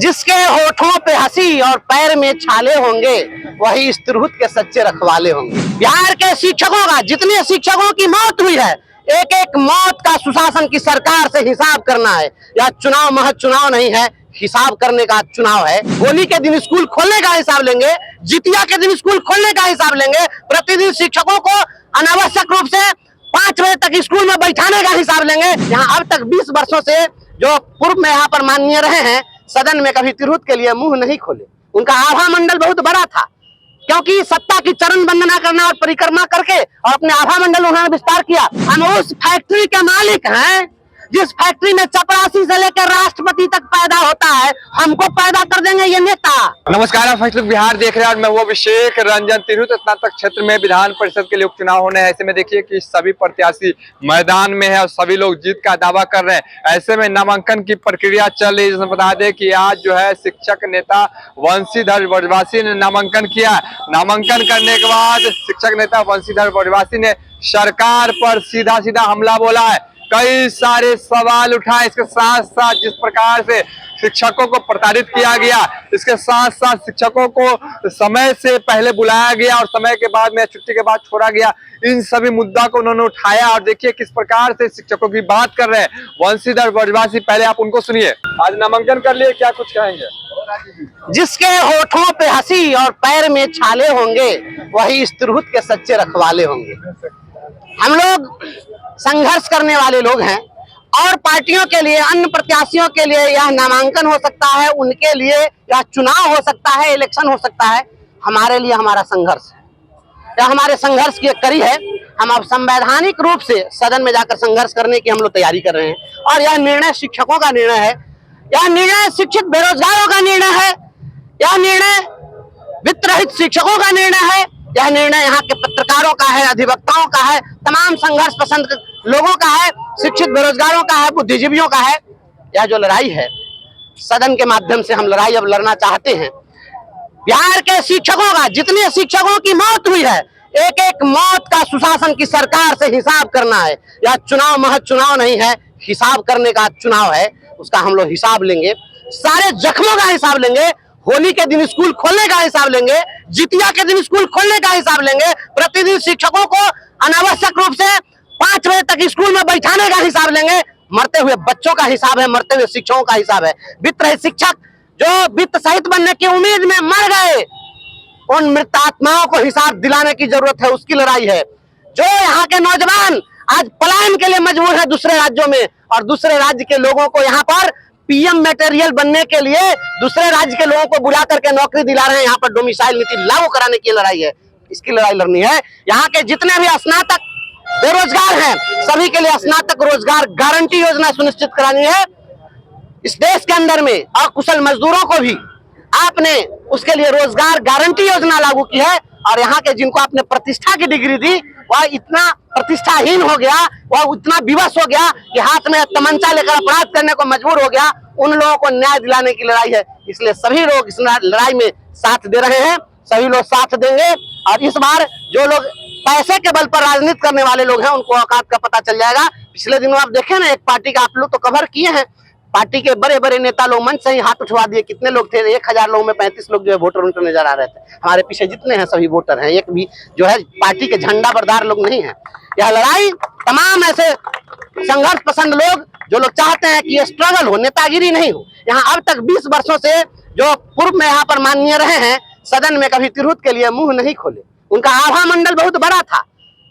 जिसके होठों पे हंसी और पैर में छाले होंगे वही इस तिरहुत के सच्चे रखवाले होंगे। बिहार के शिक्षकों का, जितने शिक्षकों की मौत हुई है, एक एक मौत का सुशासन की सरकार से हिसाब करना है। यह चुनाव महज चुनाव नहीं है, हिसाब करने का चुनाव है। होली के दिन स्कूल खोलने का हिसाब लेंगे, जितिया के दिन स्कूल खोलने का हिसाब लेंगे, प्रतिदिन शिक्षकों को अनावश्यक रूप से 5 बजे तक स्कूल में बैठाने का हिसाब लेंगे। यहाँ अब तक 20 वर्षों से जो पूर्व में यहाँ पर माननीय रहे हैं, सदन में कभी तिरहुत के लिए मुंह नहीं खोले। उनका आभा मंडल बहुत बड़ा था, क्योंकि सत्ता की चरण वंदना करना और परिक्रमा करके और अपने आभा मंडल उन्होंने विस्तार किया। हम उस फैक्ट्री के मालिक हैं जिस फैक्ट्री में चपरासी से लेकर राष्ट्रपति तक पैदा होता है। हमको पैदा कर देंगे ये नेता। नमस्कार, आप फैसलुक बिहार देख रहे हैं और मैं वो अभिषेक रंजन। तिरहुत स्नातक क्षेत्र में विधान परिषद के लिए उपचुनाव होने हैं। ऐसे में देखिए कि सभी प्रत्याशी मैदान में है और सभी लोग जीत का दावा कर रहे हैं। ऐसे में नामांकन की प्रक्रिया चल रही है। जिसमें बता दें कि आज जो है शिक्षक नेता वंशीधर बरवासी ने नामांकन किया। नामांकन करने के बाद शिक्षक नेता वंशीधर बरवासी ने सरकार पर सीधा सीधा हमला बोला है। कई सारे सवाल उठाए। इसके साथ साथ जिस प्रकार से शिक्षकों को प्रताड़ित किया गया, इसके साथ साथ शिक्षकों को समय से पहले बुलाया गया और समय के बाद में छुट्टी के बाद छोड़ा गया, इन सभी मुद्दा को उन्होंने उठाया। और देखिए किस प्रकार से शिक्षकों की बात कर रहे हैं वंशीधर बरवासी। पहले आप उनको सुनिए। आज नामांकन कर लिए, क्या कुछ कहेंगे? जिसके होठों पे हंसी और पैर में छाले होंगे वही इस तिरहुत के सच्चे रखवाले होंगे। हम लोग संघर्ष करने वाले लोग हैं और पार्टियों के लिए, अन्य प्रत्याशियों के लिए यह नामांकन हो सकता है, उनके लिए यह चुनाव हो सकता है, इलेक्शन हो सकता है। हमारे लिए हमारा संघर्ष है, यह हमारे संघर्ष की एक कड़ी है। हम अब संवैधानिक रूप से सदन में जाकर संघर्ष करने की हम लोग तैयारी कर रहे हैं। और यह निर्णय शिक्षकों का निर्णय है, यह निर्णय शिक्षित बेरोजगारों का निर्णय है, यह निर्णय वित्त रहित शिक्षकों का निर्णय है, यह निर्णय यहाँ के पत्रकारों का है, अधिवक्ताओं का है, तमाम संघर्ष पसंद लोगों का है, शिक्षित बेरोजगारों का है, बुद्धिजीवियों का है। यह जो लड़ाई है, सदन के माध्यम से हम लड़ाई अब लड़ना चाहते हैं। बिहार के शिक्षकों का, जितने शिक्षकों की मौत हुई है, एक एक मौत का सुशासन की सरकार से हिसाब करना है। यह चुनाव महज चुनाव नहीं है, हिसाब करने का चुनाव है। उसका हम लोग हिसाब लेंगे, सारे जख्मों का हिसाब लेंगे, होली के दिन स्कूल खोलने का हिसाब लेंगे, जितिया के दिन स्कूल खोलने का हिसाब लेंगे, प्रतिदिन शिक्षकों को अनावश्यक रूप से 5 बजे तक स्कूल में बैठाने का हिसाब लेंगे। मरते हुए बच्चों का हिसाब है, मरते हुए शिक्षकों का हिसाब है। वित्त रहित शिक्षक जो वित्त सहित बनने की उम्मीद में मर गए, उन मृत आत्माओं को हिसाब दिलाने की जरूरत है, उसकी लड़ाई है। जो यहाँ के नौजवान आज पलायन के लिए मजबूर है दूसरे राज्यों में, और दूसरे राज्य के लोगों को यहाँ पर पीएम मटेरियल बनने के लिए दूसरे राज्य के लोगों को बुला करके नौकरी दिला रहे हैं, यहाँ पर डोमिसाइल नीति लागू कराने की लड़ाई है। इसकी लड़ाई लड़नी है। यहाँ के जितने भी स्नातक बेरोजगार हैं, सभी के लिए स्नातक रोजगार गारंटी योजना सुनिश्चित करानी है इस देश के अंदर में। और कुशल मजदूरों को भी आपने उसके लिए रोजगार गारंटी योजना लागू की है। और यहाँ के जिनको आपने प्रतिष्ठा की डिग्री दी, वह इतना प्रतिष्ठाहीन हो गया, वह इतना विवश हो गया कि हाथ में तमंचा लेकर अपराध करने को मजबूर हो गया। उन लोगों को न्याय दिलाने की लड़ाई है। इसलिए सभी लोग इस लड़ाई में साथ दे रहे हैं, सभी लोग साथ देंगे। और इस बार जो लोग पैसे के बल पर राजनीति करने वाले लोग हैं, उनको औकात का पता चल जाएगा। पिछले दिनों आप देखें ना, एक पार्टी का आप लोग तो कवर किए हैं, पार्टी के बड़े बड़े नेता लोग मंच से ही हाथ उठवा दिए। कितने लोग थे? 1000 लोगों में 35 लोग जो है वोटर उनके नजर आ रहे थे। हमारे पीछे जितने हैं सभी वोटर हैं, एक भी जो है पार्टी के झंडा बरदार लोग नहीं है। यह लड़ाई तमाम ऐसे संघर्ष पसंद लोग, जो लोग चाहते हैं कि ये स्ट्रगल हो, नेतागिरी नहीं हो। यहाँ अब तक 20 वर्षों से जो पूर्व में यहाँ पर माननीय रहे हैं, सदन में कभी तिरहुत के लिए मुंह नहीं खोले। उनका आभा मंडल बहुत बड़ा था,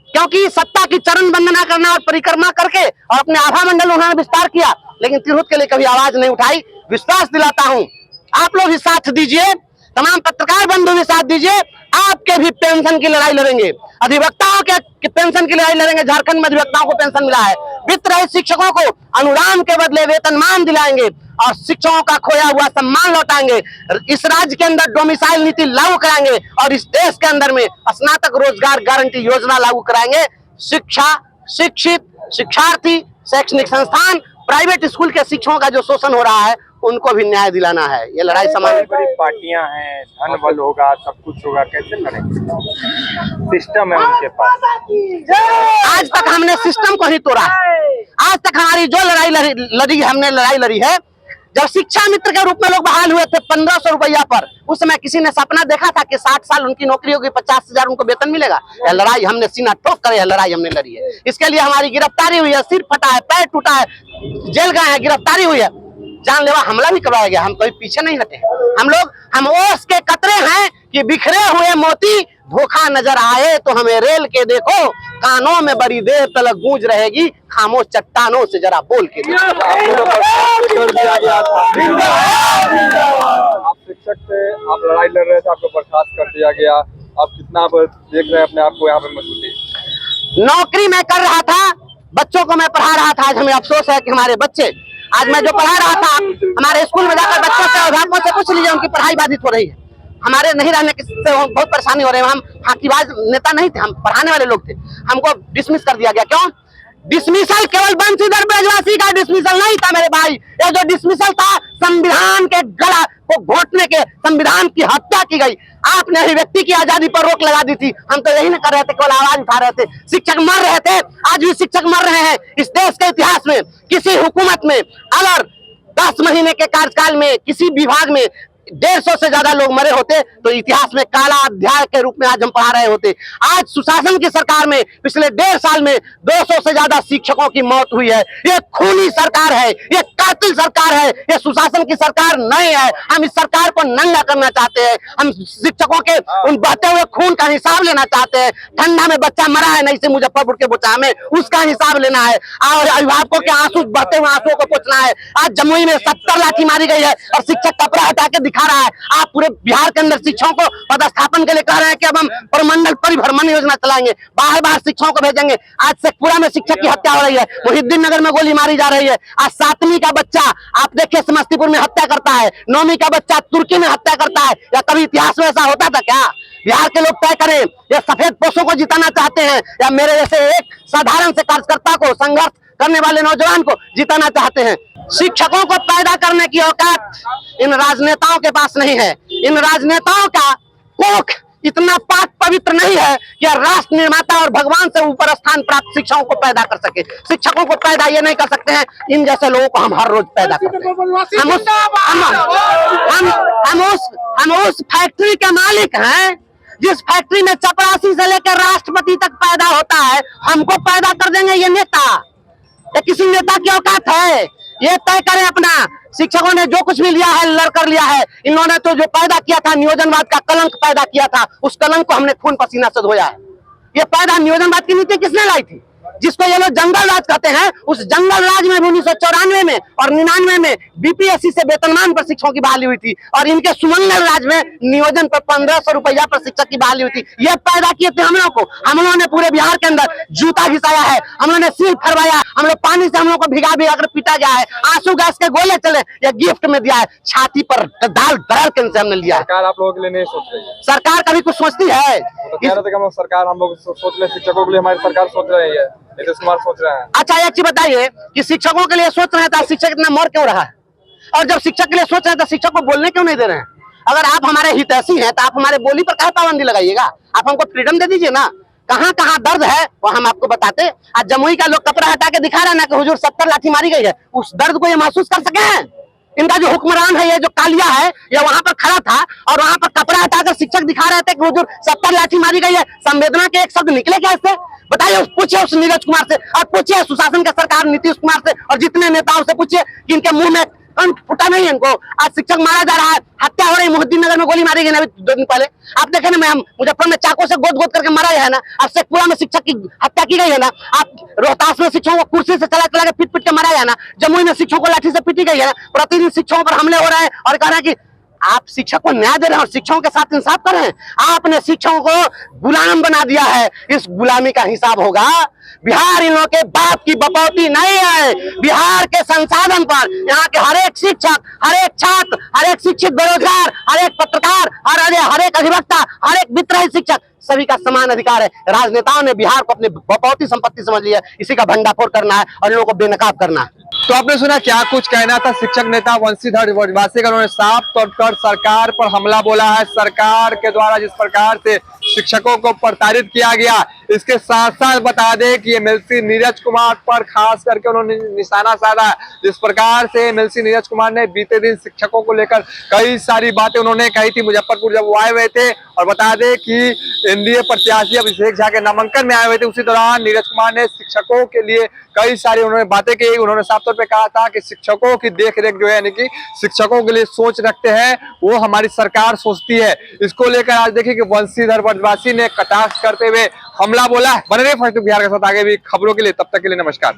क्योंकि सत्ता की चरण वंदना करना और परिक्रमा करके और अपने आभा मंडल उन्होंने विस्तार किया, लेकिन तिरहुत के लिए कभी आवाज नहीं उठाई। विश्वास दिलाता हूं, आप लोग भी साथ दीजिए, तमाम पत्रकार बंधु भी साथ दीजिए। आपके भी पेंशन की लड़ाई लड़ेंगे, अधिवक्ताओं के पेंशन की लड़ाई लड़ेंगे। झारखंड में अधिवक्ताओं को पेंशन मिला है। वित्त रहित शिक्षकों को अनुदान के बदले वेतनमान दिलाएंगे और शिक्षकों का खोया हुआ सम्मान लौटाएंगे। इस राज्य के अंदर डोमिसाइल नीति लागू कराएंगे और इस देश के अंदर में स्नातक रोजगार गारंटी योजना लागू कराएंगे। शिक्षा, शिक्षित, शिक्षार्थी, शैक्षणिक संस्थान, प्राइवेट स्कूल के शिक्षकों का जो शोषण हो रहा है, उनको भी न्याय दिलाना है। ये लड़ाई समाज बड़ी पार्टियां हैं, धन बल होगा, सब कुछ होगा, कैसे लड़ेंगे? सिस्टम है उनके पास। आज तक हमने सिस्टम को ही तोड़ा है। आज तक हमारी जो लड़ाई लड़ी हमने लड़ाई लड़ी है, जब शिक्षा मित्र के रूप में लोग बहाल हुए थे 1500 रुपया पर, उस समय किसी ने सपना देखा था कि 60 साल उनकी नौकरी होगी, 50,000 उनको वेतन मिलेगा? यह लड़ाई हमने सीना ठोक कर यह लड़ाई हमने लड़ी है। इसके लिए हमारी गिरफ्तारी हुई है, सिर फटा है, पैर टूटा है, जेल गए हैं, गिरफ्तारी हुई है, जानलेवा हमला भी करवाया गया। हम कभी पीछे नहीं हटे। हम ओस के कतरे हैं कि बिखरे हुए मोती, धोखा नजर आए तो हमें रेल के देखो, कानों में बड़ी देर तक गूंज रहेगी, खामोश चट्टानों से जरा बोल के देखो। आप शिक्षक थे, आप लड़ाई लड़ रहे थे, आपको बर्खास्त कर दिया गया, आप कितना देख रहे हैं अपने आप को यहाँ पे मजबूती? नौकरी मैं कर रहा था, बच्चों को मैं पढ़ा रहा था। आज हमें अफसोस है कि हमारे बच्चे, आज मैं जो पढ़ा रहा था, हमारे स्कूल में जाकर बच्चों से, अध्यापकों से पूछ लीजिए, उनकी पढ़ाई बाधित हो रही है। हमारे नहीं रहने से बहुत परेशानी हो रही है। हम फाकीबाज नेता नहीं थे, हम पढ़ाने वाले लोग थे। हमको डिसमिस कर दिया गया। क्यों? डिसमिसल केवल बंशीधर ब्रजवासी का डिसमिसल नहीं था मेरे भाई, ये जो डिसमिसल था संविधान के गला को घोटने के, संविधान की हत्या की गई। आपने अभिव्यक्ति की आजादी पर रोक लगा दी थी, हम तो यही ना कर रहे थे, केवल आवाज उठा रहे थे। शिक्षक मर रहे थे, आज भी शिक्षक मर रहे हैं। इस देश के इतिहास में किसी हुकूमत में अगर 10 महीने के कार्यकाल में किसी विभाग में 150 से ज्यादा लोग मरे होते तो इतिहास में काला अध्याय के रूप में आज हम पढ़ा रहे होते। आज सुशासन की सरकार में पिछले 1.5 साल में 200 से ज्यादा शिक्षकों की मौत हुई है। ये खूनी सरकार है, ये कातिल सरकार है, ये सुशासन की सरकार नहीं है। हम इस सरकार को नंगा करना चाहते हैं। हम शिक्षकों के उन बहते हुए खून का हिसाब लेना चाहते हैं। ठंडा में बच्चा मरा है नहीं से मुजफ्फरपुर के बोचा में, उसका हिसाब लेना है और अभिभावकों के आंसू, बहते हुए आंसुओं को पोंछना है। आज जमुई में 70 लाठी मारी गई है और शिक्षक कपड़ा हटा के दिखा रहा है। आप पूरे बिहार के अंदर शिक्षकों को पदस्थापन के लिए कह रहे हैं कि अब हम प्रमंडल परिभ्रमण योजना चलाएंगे, बाहर बाहर शिक्षकों को भेजेंगे। आज शेखपुरा में शिक्षक की हत्या हो रही है, मुहिद्दीन नगर में गोली मारी जा रही है। आज 7वीं का बच्चा आप देखिए समस्तीपुर में हत्या करता है, 9वीं का बच्चा तुर्की में हत्या करता है। या कभी इतिहास में ऐसा होता था क्या? बिहार के लोग तय करें, ये सफेद पोषों को जिताना चाहते हैं या मेरे जैसे एक साधारण से कार्यकर्ता को, संघर्ष करने वाले नौजवान को जिताना चाहते हैं? शिक्षकों को पैदा करने की औकात इन राजनेताओं के पास नहीं है। इन राजनेताओं का कोख इतना पाक पवित्र नहीं है कि राष्ट्र निर्माता और भगवान से ऊपर स्थान प्राप्त शिक्षकों को पैदा कर सके। शिक्षकों को पैदा ये नहीं कर सकते हैं, इन जैसे लोगों को हम हर रोज पैदा करते हैं। हम उस फैक्ट्री के मालिक हैं जिस फैक्ट्री में चपरासी से लेकर राष्ट्रपति तक पैदा होता है। हमको पैदा कर देंगे ये नेता? ये किसी नेता की औकात है? ये तय करें अपना। शिक्षकों ने जो कुछ भी लिया है लड़कर लिया है। इन्होंने तो जो पैदा किया था, नियोजनवाद का कलंक पैदा किया था, उस कलंक को हमने खून पसीना से धोया है। ये पैदा नियोजनवाद की नीति किसने लाई थी? जिसको ये लोग जंगल राज कहते हैं, उस जंगल राज में 1994 में और 99 में बीपीएससी से वेतनमान पर शिक्षकों की बहाली हुई थी और इनके सुमंगल राज में नियोजन पर 1500 रुपया पर शिक्षक की बहाली हुई थी। ये पैदा किए थे हम लोग को। हम लोगों ने पूरे बिहार के अंदर जूता घिसाया है, हम लोगों ने सिर फरवाया, हम लोग पानी से हम लोग को भिगा भिगा कर पीटा गया है, आंसू गैस के गोले चले, ये गिफ्ट में दिया है, छाती पर दाल दरड़ के हमने लिया है। सरकार आप लोगों के लिए नहीं सोच रही है? सरकार कभी कुछ सोचती है? तो कह रहे थे कि हम लोग सरकार, हम लोग सोच रहे, शिक्षकों के लिए हमारी सरकार सोच रही है, नीतीश कुमार सोच रहे हैं। अच्छा एक चीज बताइए कि शिक्षकों के लिए सोच रहे हैं तो शिक्षक इतना मर क्यों रहा है? और जब शिक्षक के लिए सोच रहे हैं तो शिक्षक को बोलने क्यों नहीं दे रहे हैं? अगर आप हमारे हितैषी हैं तो आप हमारे बोली पर काहे पाबंदी लगाइएगा? आप हमको फ्रीडम दे दीजिए ना। कहाँ कहाँ दर्द है वो हम आपको बताते। आज जमुई का लोग कपड़ा हटा के दिखा रहे हैं ना कि हुजूर 70 लाठी मारी गई है, उस दर्द को ये महसूस कर सके हैं। इनका जो हुक्मरान है, ये जो कालिया है, ये वहां पर खड़ा था और वहां पर कपड़ा हटाकर शिक्षक दिखा रहे थे कि हुजूर 70 लाठी मारी गई है। संवेदना के एक शब्द निकले क्या इससे? बताइए, पूछिए उस नीरज कुमार से और पूछिए सुशासन का सरकार नीतीश कुमार से और जितने नेताओं से पूछिए कि इनके मुंह में कंठ फुटा नहीं है इनको। आज शिक्षक मारा जा रहा है, हत्या हो रही है, मुहिद्दीन नगर में गोली मारी गई ना अभी 2 दिन पहले। आप देखे ना, मैं मुजफ्फर में चाकू से गोद गोद करके मारा है ना। अब शेखपुरा में शिक्षक की हत्या की गई है ना। आप रोहतास में शिक्षकों को कुर्सी से चला चला के पीट पीट के मारा है ना। जमुई में शिक्षकों को लाठी से पीटी गई है ना। प्रतिदिन शिक्षकों पर हमले हो रहे हैं और कह रहे हैं कि आप शिक्षक को न्याय दे रहे हैं और शिक्षकों के साथ इंसाफ कर रहे हैं। आपने शिक्षकों को गुलाम बना दिया है, इस गुलामी का हिसाब होगा। बिहार इन लोगों के बाप की बपौती नहीं है। बिहार के संसाधन पर यहाँ के हर एक शिक्षक, हर एक छात्र, हर एक शिक्षित बेरोजगार, हर एक पत्रकार, हर एक अधिवक्ता, हर एक वित्तीय शिक्षक, सभी का समान अधिकार है। राजनेताओं ने बिहार को अपनी बपौती संपत्ति समझ लिया, इसी का भंडाफोड़ करना है और इन लोगों को बेनकाब करना है। तो आपने सुना क्या कुछ कहना था शिक्षक नेता बंशीधर ब्रजवासी का। उन्होंने साफ तौर पर सरकार पर हमला बोला है। सरकार के द्वारा जिस प्रकार से शिक्षकों को प्रताड़ित किया गया। इसके साथ साथ बता दें कि एमएलसी नीरज कुमार पर खास करके उन्होंने निशाना साधा। जिस प्रकार से एमएलसी नीरज कुमार ने बीते दिन शिक्षकों को लेकर कई सारी बातें उन्होंने कही थी मुजफ्फरपुर जब वो आए हुए थे। और बता दें कि एनडीए प्रत्याशी अभिषेक झा के नामांकन में आए हुए थे, उसी दौरान नीरज कुमार ने शिक्षकों के लिए कई सारी उन्होंने बातें की। उन्होंने साफ तौर पे कहा था कि शिक्षकों की देखरेख जो है, यानी कि शिक्षकों के लिए सोच रखते हैं, वो हमारी सरकार सोचती है। इसको लेकर आज देखिए कि वंशीधर ब्रजवासी ने कटाक्ष करते हुए हमला बोला। बने रहिए फर्स्ट बिहार के साथ, आगे भी खबरों के लिए। तब तक के लिए नमस्कार।